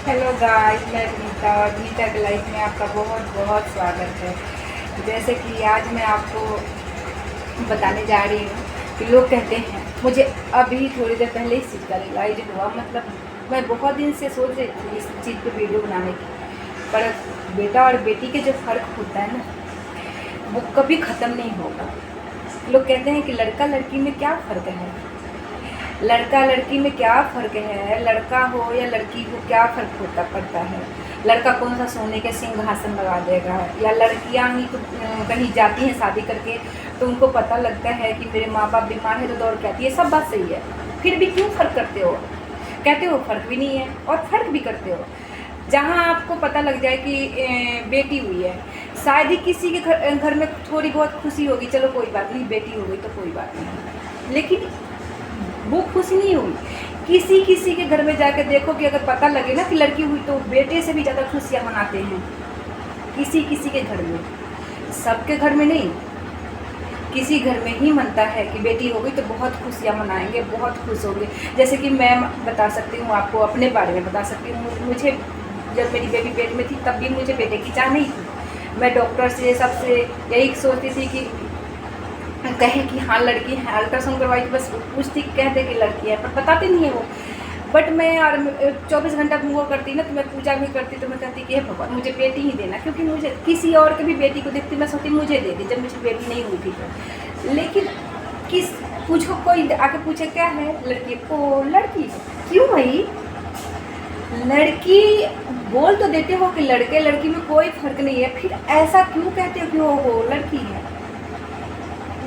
Hello guys, मैं विनीता और विनीता के लाइफ में आपका बहुत बहुत स्वागत है। जैसे कि आज मैं आपको बताने जा रही हूँ कि लोग कहते हैं, मुझे अभी थोड़ी देर पहले इस चीज़ का रियलाइज हुआ। मतलब मैं बहुत दिन से सोच रही थी इस चीज़ पे वीडियो बनाने की, पर बेटा और बेटी के जो फ़र्क होता है ना, वो कभी ख़त्म नहीं होगा। लोग कहते हैं कि लड़का लड़की में क्या फ़र्क है, लड़का लड़की में क्या फ़र्क है, लड़का हो या लड़की हो क्या फ़र्क होता पड़ता है। लड़का कौन सा सोने के सिंहासन लगा देगा, या लड़कियां ही तो कहीं जाती हैं शादी करके तो उनको पता लगता है कि मेरे माँ बाप बीमार है तो दौड़ के आती है। सब बात सही है, फिर भी क्यों फ़र्क करते हो? कहते हो फ़र्क भी नहीं है और फ़र्क भी करते हो। जहाँ आपको पता लग जाए कि बेटी हुई है, शायद ही किसी के घर में थोड़ी बहुत खुशी होगी, चलो कोई बात नहीं, बेटी हो गई तो कोई बात नहीं, लेकिन वो खुशी नहीं हुई। किसी किसी के घर में जाकर देखो कि अगर पता लगे ना कि लड़की हुई तो बेटे से भी ज़्यादा खुशियाँ मनाते हैं। किसी किसी के घर में, सबके घर में नहीं, किसी घर में ही मनता है कि बेटी हो गई तो बहुत खुशियाँ मनाएंगे, बहुत खुश होंगे। जैसे कि मैं बता सकती हूँ आपको, अपने बारे में बता सकती हूँ। मुझे जब मेरी बेबी पेट में थी तब भी मुझे बेटे की चाह नहीं थी। मैं डॉक्टर से सबसे यही सोचती थी कि कहे कि हाँ लड़की है, अल्ट्रासाउंड करवाई तो बस पूछती कहते कि लड़की है, पर बताते नहीं है वो। बट मैं यार 24 घंटा वो करती ना, तो मैं पूजा भी करती, तो मैं कहती कि हे भगवान मुझे बेटी ही देना, क्योंकि मुझे किसी और के भी बेटी को देखती मैं सोचती मुझे दे दी जब मुझे बेटी नहीं हुई थी तो। लेकिन किस पूछो, कोई आके पूछे क्या है, लड़की को लड़की क्यों भाई, लड़की बोल तो देते हो कि लड़के लड़की में कोई फर्क नहीं है, फिर ऐसा क्यों कहते हो कि हो लड़की है?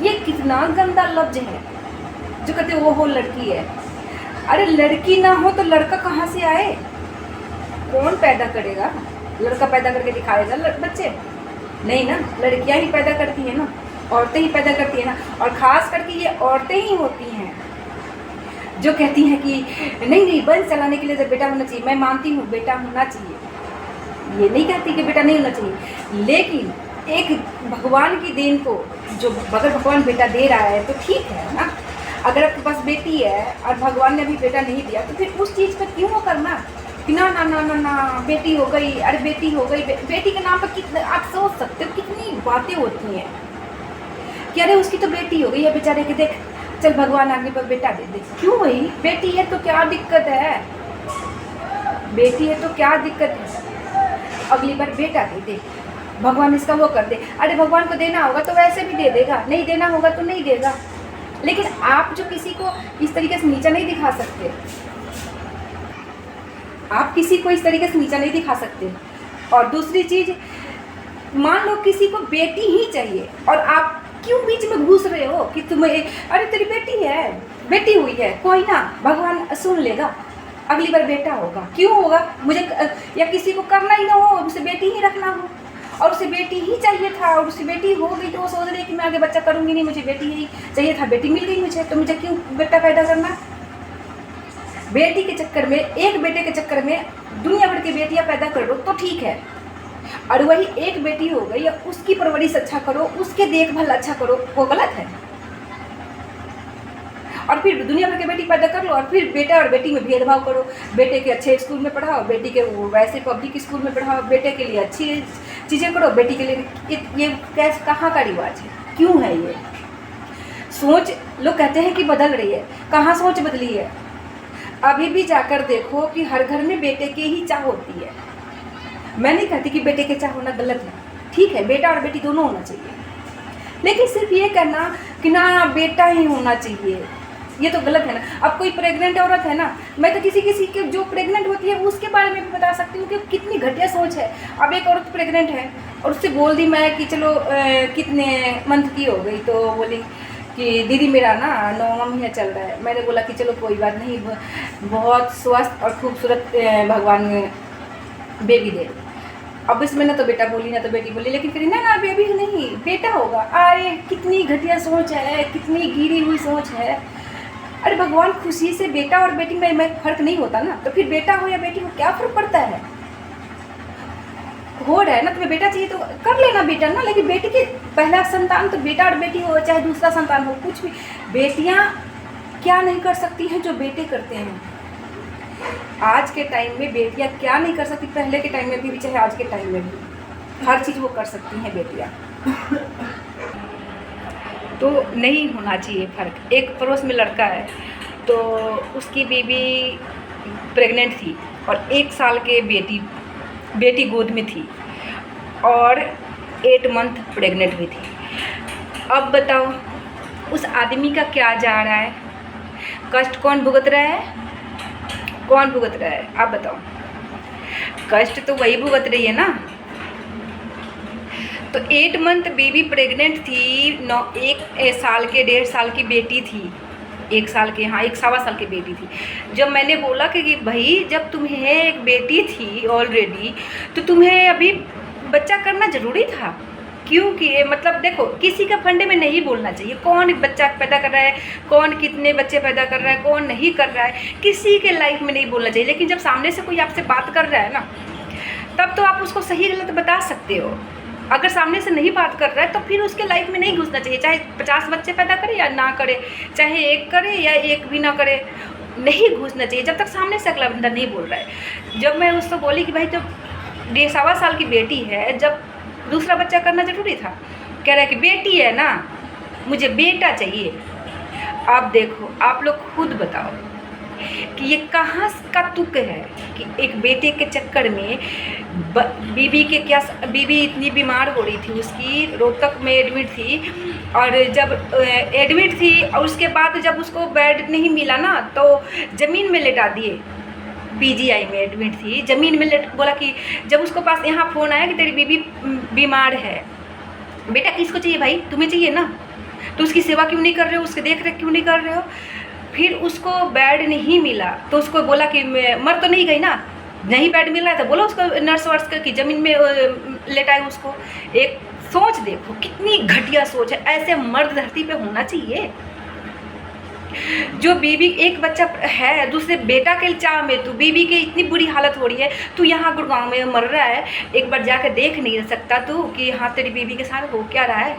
ये कितना गंदा लफ्ज है जो कहते वो हो लड़की है। अरे लड़की ना हो तो लड़का कहाँ से आए? कौन पैदा करेगा? लड़का पैदा करके दिखाएगा बच्चे? नहीं ना, लड़कियां ही पैदा करती है ना, औरतें ही पैदा करती है ना। और ख़ास करके ये औरतें ही होती हैं जो कहती हैं कि नहीं नहीं, बस चलाने के लिए जब बेटा होना चाहिए। मैं मानती हूँ बेटा होना चाहिए, ये नहीं कहती कि बेटा नहीं होना चाहिए, लेकिन एक भगवान की देन को जो अगर भगवान बेटा दे रहा है तो ठीक है ना। अगर आपके पास बेटी है और भगवान ने अभी बेटा नहीं दिया तो फिर उस चीज़ पर क्यों करना कि ना ना ना ना ना बेटी हो गई, अरे बेटी हो गई। बेटी के नाम पर कितने आप सोच सकते हो कितनी बातें होती हैं कि अरे उसकी तो बेटी हो गई है बेचारे के, देख चल भगवान आगे पर बेटा दे दे। क्यों भाई, बेटी है तो क्या दिक्कत है? बेटी है तो क्या दिक्कत है? अगली बार बेटा दे दे, भगवान इसका वो कर दे। अरे भगवान को देना होगा तो वैसे भी दे देगा, नहीं देना होगा तो नहीं देगा। लेकिन आप जो किसी को इस तरीके से नीचा नहीं दिखा सकते, आप किसी को इस तरीके से नीचा नहीं दिखा सकते। और दूसरी चीज़, मान लो किसी को बेटी ही चाहिए और आप क्यों बीच में घुस रहे हो कि तुम्हें अरे तेरी बेटी है, बेटी हुई है, कोई ना भगवान सुन लेगा, अगली बार बेटा होगा। क्यों होगा? मुझे या किसी को करना ही ना हो, उसे बेटी ही रखना हो और उसे बेटी ही चाहिए था और उसे बेटी हो गई तो वो सोच रही कि मैं आगे बच्चा करूँगी नहीं, मुझे बेटी ही चाहिए था, बेटी मिल गई मुझे, तो मुझे क्यों बेटा पैदा करना? बेटी के चक्कर में, एक बेटे के चक्कर में दुनिया भर की बेटियां पैदा कर दो तो ठीक है, और वही एक बेटी हो गई या उसकी परवरिश अच्छा करो, उसके देखभाल अच्छा करो, वो गलत है। और फिर दुनिया भर के बेटी पैदा कर लो और फिर बेटा और बेटी में भेदभाव करो। बेटे के अच्छे स्कूल में पढ़ाओ, बेटी के वैसे पब्लिक स्कूल में पढ़ाओ, बेटे के लिए अच्छी चीज़ें करो, बेटी के लिए ये कैसे, कहाँ का रिवाज है? क्यों है ये सोच? लोग कहते हैं कि बदल रही है, कहाँ सोच बदली है? अभी भी जाकर देखो कि हर घर में बेटे की ही चाह होती है। मैं नहीं कहती कि बेटे के चाह होना गलत है, ठीक है, बेटा और बेटी दोनों होना चाहिए, लेकिन सिर्फ ये कहना कि ना बेटा ही होना चाहिए, ये तो गलत है ना। अब कोई प्रेग्नेंट औरत है ना, मैं तो किसी किसी के जो प्रेग्नेंट होती है उसके बारे में भी बता सकती हूँ कि कितनी घटिया सोच है। अब एक औरत प्रेग्नेंट है और उससे बोल दी मैं कि चलो कितने मंथ की हो गई, तो बोली कि दीदी मेरा ना 9वां महीना चल रहा है। मैंने बोला कि चलो कोई बात नहीं, बहुत स्वस्थ और खूबसूरत भगवान बेबी दे। अब इसमें ना तो बेटा बोली ना तो बेटी बोली, लेकिन फिर ना बेबी नहीं बेटा होगा। अरे कितनी घटिया सोच है, कितनी गिरी हुई सोच है। अरे भगवान खुशी से बेटा और बेटी में फर्क नहीं होता ना, तो फिर बेटा हो या बेटी हो क्या फर्क पड़ता है? हो रहा है ना, तुम्हें बेटा चाहिए तो कर लेना बेटा ना, लेकिन बेटी के पहला संतान तो बेटा और बेटी हो चाहे दूसरा संतान हो, कुछ भी बेटियां क्या नहीं कर सकती हैं जो बेटे करते हैं। आज के टाइम में बेटियां क्या नहीं कर सकती, पहले के टाइम में भी चाहे आज के टाइम में भी हर चीज़ वो कर सकती हैं बेटियां। तो नहीं होना चाहिए फ़र्क। एक पड़ोस में लड़का है, तो उसकी बीवी प्रेग्नेंट थी और 1 साल के बेटी गोद में थी और 8 मंथ प्रेग्नेंट हुई थी। अब बताओ उस आदमी का क्या जा रहा है, कष्ट कौन भुगत रहा है? कौन भुगत रहा है आप बताओ? कष्ट तो वही भुगत रही है ना। तो 8 मंथ बेबी प्रेग्नेंट थी, 1 साल के 1.5 साल की बेटी थी, 1 साल के, हाँ 1 सवा साल की बेटी थी। जब मैंने बोला कि भाई जब तुम्हें एक बेटी थी ऑलरेडी, तो तुम्हें अभी बच्चा करना ज़रूरी था, क्योंकि मतलब देखो किसी का फंडे में नहीं बोलना चाहिए, कौन बच्चा पैदा कर रहा है, कौन कितने बच्चे पैदा कर रहा है, कौन नहीं कर रहा है, किसी के लाइफ में नहीं बोलना चाहिए। लेकिन जब सामने से कोई आपसे बात कर रहा है ना, तब तो आप उसको सही गलत बता सकते हो। अगर सामने से नहीं बात कर रहा है तो फिर उसके लाइफ में नहीं घुसना चाहिए, चाहे 50 बच्चे पैदा करे या ना करे, चाहे 1 करे या 1 भी ना करे, नहीं घुसना चाहिए जब तक सामने से अगला बंदा नहीं बोल रहा है। जब मैं उसको बोली कि भाई जब 1.5 सवा साल की बेटी है, जब दूसरा बच्चा करना ज़रूरी था, कह रहा है कि बेटी है ना, मुझे बेटा चाहिए। आप देखो, आप लोग खुद बताओ कि ये कहाँ का तुक है कि एक बेटे के चक्कर में बीबी इतनी बीमार हो रही थी, उसकी रोहतक में एडमिट थी, और जब एडमिट थी और उसके बाद जब उसको बेड नहीं मिला ना, तो ज़मीन में लेटा दिए। पीजीआई में एडमिट थी, ज़मीन में बोला कि जब उसको पास यहाँ फ़ोन आया कि तेरी बीबी बीमार है। बेटा किसको चाहिए भाई? तुम्हें चाहिए ना, तो उसकी सेवा क्यों नहीं कर रहे हो, उसकी देख रेख क्यों नहीं कर रहे हो? फिर उसको बेड नहीं मिला तो उसको बोला कि मर तो नहीं गई ना, नहीं बेड मिल रहा है तो बोलो उसको नर्स वर्स की ज़मीन में लेटाए उसको। एक सोच देखो कितनी घटिया सोच है, ऐसे मर्द धरती पे होना चाहिए? जो बीबी एक बच्चा है, दूसरे बेटा के चाह में तू बीबी की इतनी बुरी हालत हो रही है, तू यहाँ गुड़गांव में मर रहा है, एक बार जाकर देख नहीं सकता तू कि हाँ तेरी बीबी के साथ हो क्या रहा है?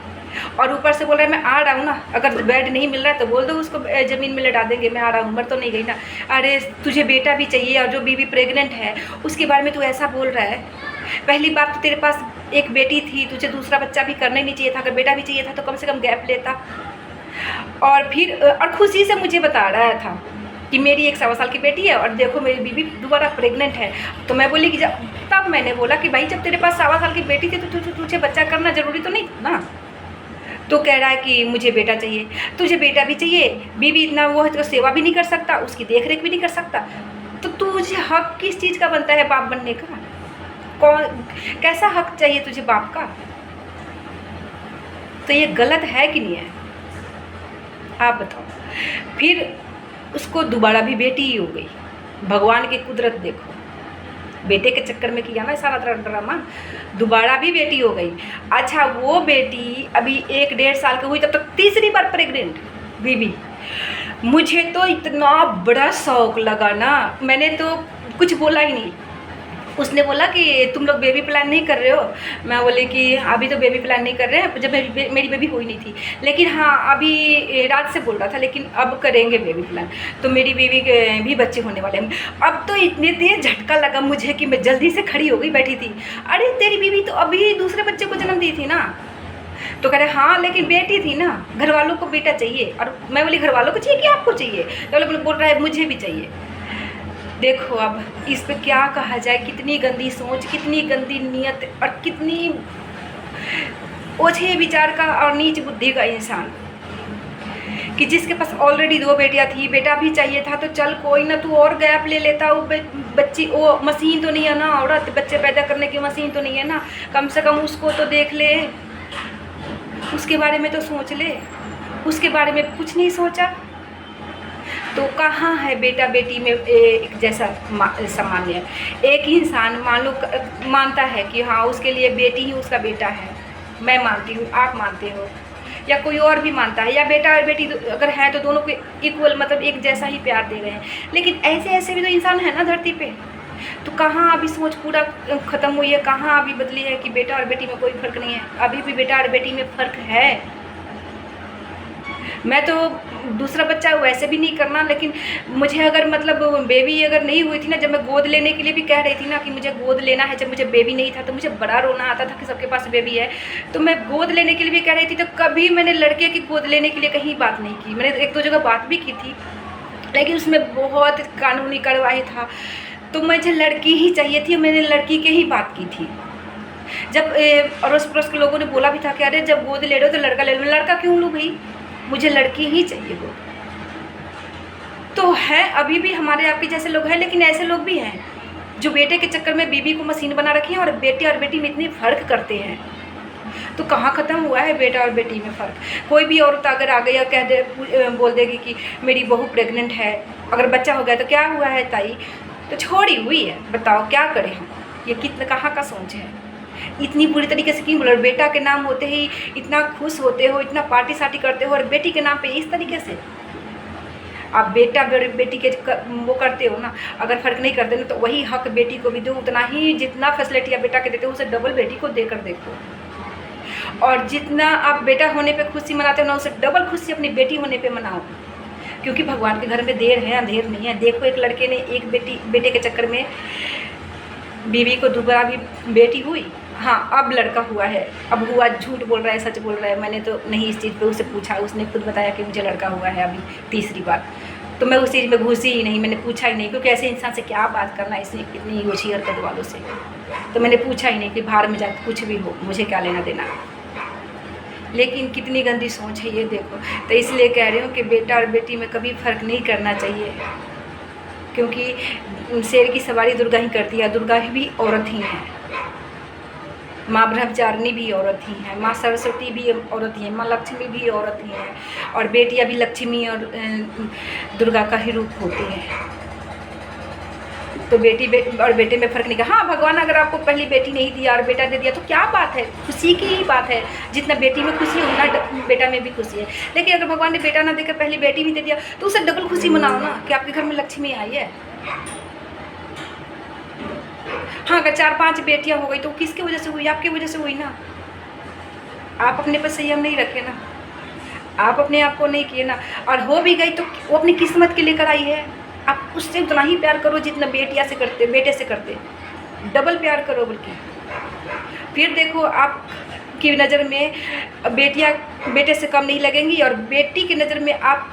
और ऊपर से बोल रहा है मैं आ रहा हूँ ना, अगर बेड नहीं मिल रहा है तो बोल दो उसको ज़मीन में लटा देंगे, मैं आ रहा हूँ, मर तो नहीं गई ना। अरे तुझे बेटा भी चाहिए और जो बीबी प्रेग्नेंट है उसके बारे में तू ऐसा बोल रहा है। पहली बात तो तेरे पास एक बेटी थी, तुझे दूसरा बच्चा भी करना ही नहीं चाहिए था, अगर बेटा भी चाहिए था तो कम से कम गैप लेता। और फिर और खुशी से मुझे बता रहा था कि मेरी 1 सवा साल की बेटी है और देखो मेरी बीबी दोबारा प्रेग्नेंट है। तो मैं बोली कि तब मैंने बोला कि भाई जब तेरे पास 1 सवा साल की बेटी थी तो तुझे बच्चा करना ज़रूरी तो नहीं था ना। तो कह रहा है कि मुझे बेटा चाहिए, तुझे बेटा भी चाहिए, बीबी इतना वो है तो सेवा भी नहीं कर सकता, उसकी देख रेख भी नहीं कर सकता, तो तुझे हक किस चीज़ का बनता है बाप बनने का? कौन कैसा हक चाहिए तुझे बाप का? तो ये गलत है कि नहीं है आप बताओ। फिर उसको दोबारा भी बेटी ही हो गई। भगवान की कुदरत देखो, बेटे के चक्कर में किया ना सारा ड्रामा, दोबारा भी बेटी हो गई। अच्छा वो बेटी अभी 1-1.5 साल की हुई तब तक तीसरी बार प्रेग्नेंट बीबी। मुझे तो इतना बड़ा शौक लगा ना, मैंने तो कुछ बोला ही नहीं। उसने बोला कि तुम लोग बेबी प्लान नहीं कर रहे हो? मैं बोली कि अभी तो बेबी प्लान नहीं कर रहे हैं, जब मेरी बेबी हुई नहीं थी, लेकिन हाँ अभी रात से बोल रहा था, लेकिन अब करेंगे बेबी प्लान, तो मेरी बेबी के भी बच्चे होने वाले हैं। अब तो इतने तेज झटका लगा मुझे कि मैं जल्दी से खड़ी हो गई, बैठी थी, अरे तेरी बीबी तो अभी दूसरे बच्चे को जन्म दी थी ना। तो कह रहे हाँ लेकिन बेटी थी ना, घर वालों को बेटा चाहिए। और मैं बोली घर वालों को चाहिए कि आपको चाहिए? तो बोल रहा है मुझे भी चाहिए। देखो अब इस पे क्या कहा जाए, कितनी गंदी सोच, कितनी गंदी नीयत और कितनी ओछे विचार का और नीच बुद्धि का इंसान, कि जिसके पास ऑलरेडी 2 बेटियां थी, बेटा भी चाहिए था, तो चल कोई ना तू और गैप ले लेता। वो बच्ची वो मशीन तो नहीं है ना, औरत बच्चे पैदा करने की मशीन तो नहीं है ना, कम से कम उसको तो देख ले, उसके बारे में तो सोच ले। उसके बारे में कुछ नहीं सोचा तो कहाँ है बेटा बेटी में एक जैसा सामान्य? एक इंसान मान लो मानता है कि हाँ उसके लिए बेटी ही उसका बेटा है, मैं मानती हूँ, आप मानते हो, या कोई और भी मानता है, या बेटा और बेटी अगर है तो दोनों को इक्वल मतलब एक जैसा ही प्यार दे रहे हैं। लेकिन ऐसे भी तो इंसान है ना धरती पे। तो कहाँ अभी सोच पूरा ख़त्म हुई है, कहाँ अभी बदली है कि बेटा और बेटी में कोई फ़र्क नहीं है? अभी भी बेटा और बेटी में फ़र्क है। मैं तो दूसरा बच्चा वैसे भी नहीं करना, लेकिन मुझे अगर मतलब बेबी अगर नहीं हुई थी ना, जब मैं गोद लेने के लिए भी कह रही थी ना कि मुझे गोद लेना है, जब मुझे बेबी नहीं था तो मुझे बड़ा रोना आता था कि सबके पास बेबी है, तो मैं गोद लेने के लिए भी कह रही थी। तो कभी मैंने लड़के की गोद लेने के लिए कहीं बात नहीं की। मैंने 1-2 जगह बात भी की थी, लेकिन उसमें बहुत कानूनी कार्रवाई था, तो मुझे लड़की ही चाहिए थी। मैंने लड़की के ही बात की थी। जब अड़ोस पड़ोस के लोगों ने बोला भी था कि अरे जब गोद ले रहे हो तो लड़का ले लो। लड़का क्यों लूँ भाई, मुझे लड़की ही चाहिए गोद। तो है अभी भी हमारे आपके जैसे लोग हैं, लेकिन ऐसे लोग भी हैं जो बेटे के चक्कर में बीबी को मशीन बना रखी है और बेटे और बेटी में इतनी फ़र्क करते हैं। तो कहाँ ख़त्म हुआ है बेटा और बेटी में फ़र्क। कोई भी औरत अगर आ गई और कह दे बोल देगी कि मेरी बहू प्रेग्नेंट है, अगर बच्चा हो गया तो क्या हुआ है ताई, तो छोड़ी हुई है, बताओ क्या करें हम। ये कितना कहाँ का सोच है, इतनी बुरी तरीके से क्यों बोलो। बेटा के नाम होते ही इतना खुश होते हो, इतना पार्टी सार्टी करते हो, और बेटी के नाम पे इस तरीके से आप बेटा बेटी के वो करते हो ना। अगर फ़र्क नहीं करते ना तो वही हक बेटी को भी दो, उतना ही जितना फैसिलिटियाँ बेटा के देते हो उसे डबल बेटी को देकर देखो। और जितना आप बेटा होने पे खुशी मनाते हो ना, उसे डबल खुशी अपनी बेटी होने पे मनाओ, क्योंकि भगवान के घर में देर है अंधेर नहीं है। देखो एक लड़के ने एक बेटे के चक्कर में बीवी को दोबारा भी बेटी हुई, हाँ अब लड़का हुआ है। अब हुआ, झूठ बोल रहा है सच बोल रहा है, मैंने तो नहीं इस चीज़ पे उसे पूछा, उसने खुद बताया कि मुझे लड़का हुआ है अभी तीसरी बार। तो मैं उस चीज़ में घुसी ही नहीं, मैंने पूछा ही नहीं, क्योंकि ऐसे इंसान से क्या बात करना, इसने इतनी ओछी हरकत वालों से। तो मैंने पूछा ही नहीं कि बाहर में जाकर कुछ भी हो, मुझे क्या लेना देना। लेकिन कितनी गंदी सोच है ये देखो। तो इसलिए कह रही हूँ कि बेटा और बेटी में कभी फ़र्क नहीं करना चाहिए, क्योंकि शेर की सवारी दुर्गा ही करती है। दुर्गा भी औरत ही है, माँ ब्रह्मचारिणी भी औरत ही है, माँ सरस्वती भी औरत ही है, माँ लक्ष्मी भी औरत ही है, और बेटियाँ भी लक्ष्मी और दुर्गा का ही रूप होती है। तो बेटी और बेटे में फ़र्क नहीं कर। हाँ, भगवान अगर आपको पहली बेटी नहीं दिया और बेटा दे दिया तो क्या बात है, खुशी की ही बात है। जितना बेटी में खुशी है उतना बेटा में भी खुशी है। लेकिन अगर भगवान ने बेटा ना देकर पहली बेटी भी दे दिया तो उसे डबल खुशी मनाओ ना कि आपके घर में लक्ष्मी आई है। हाँ, अगर 4-5 बेटियाँ हो गई तो किसकी वजह से हुई, आपकी वजह से हुई ना। आप अपने पर संयम नहीं रखे ना, आप अपने आप को नहीं किए ना, और हो भी गई तो वो अपनी किस्मत के लेकर आई है। आप उससे उतना ही प्यार करो जितना बेटिया से करते, बेटे से करते, डबल प्यार करो। बल्कि फिर देखो आपकी नज़र में बेटियां बेटे से कम नहीं लगेंगी, और बेटी की नज़र में आप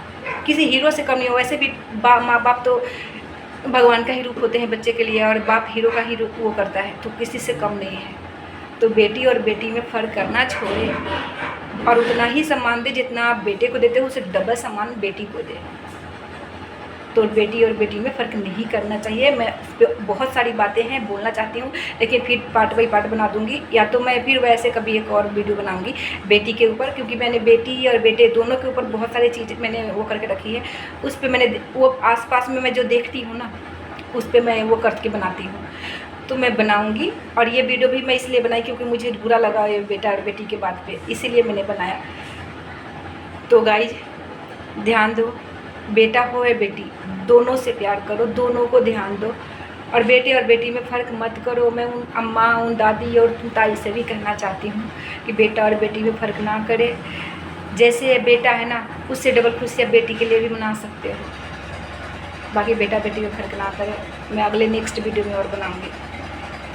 किसी हीरो से कम नहीं हो। वैसे भी माँ बाप तो भगवान का ही रूप होते हैं बच्चे के लिए, और बाप हीरो का ही रूप वो करता है, तो किसी से कम नहीं है। तो बेटी और बेटी में फ़र्क करना छोड़े और उतना ही सम्मान दे जितना आप बेटे को देते हो, उसे डबल सम्मान बेटी को दे। तो बेटी और बेटी में फ़र्क नहीं करना चाहिए। मैं उस पर बहुत सारी बातें हैं बोलना चाहती हूँ, लेकिन फिर पार्ट बाई पार्ट बना दूँगी, या तो मैं फिर वैसे कभी एक और वीडियो बनाऊँगी बेटी के ऊपर, क्योंकि मैंने बेटी और बेटे दोनों के ऊपर बहुत सारी चीज़ें मैंने वो करके रखी है। उस पर मैंने वो आसपास में मैं जो देखती हूँ ना, उस पर मैं वो करके बनाती हूँ, तो मैं बनाऊँगी। और ये वीडियो भी मैं इसलिए बनाई क्योंकि मुझे बुरा लगा ये बेटा और बेटी के बात पे, इसीलिए मैंने बनाया। तो गाइज ध्यान दो, बेटा हो या बेटी, दोनों से प्यार करो, दोनों को ध्यान दो, और बेटे और बेटी में फ़र्क मत करो। मैं उन अम्मा, उन दादी और उन ताई से भी कहना चाहती हूँ कि बेटा और बेटी में फ़र्क ना करे। जैसे बेटा है ना, उससे डबल खुशियाँ बेटी के लिए भी मना सकते हो। बाकी बेटा बेटी में फ़र्क ना करे। मैं अगले नेक्स्ट वीडियो में और बनाऊँगी।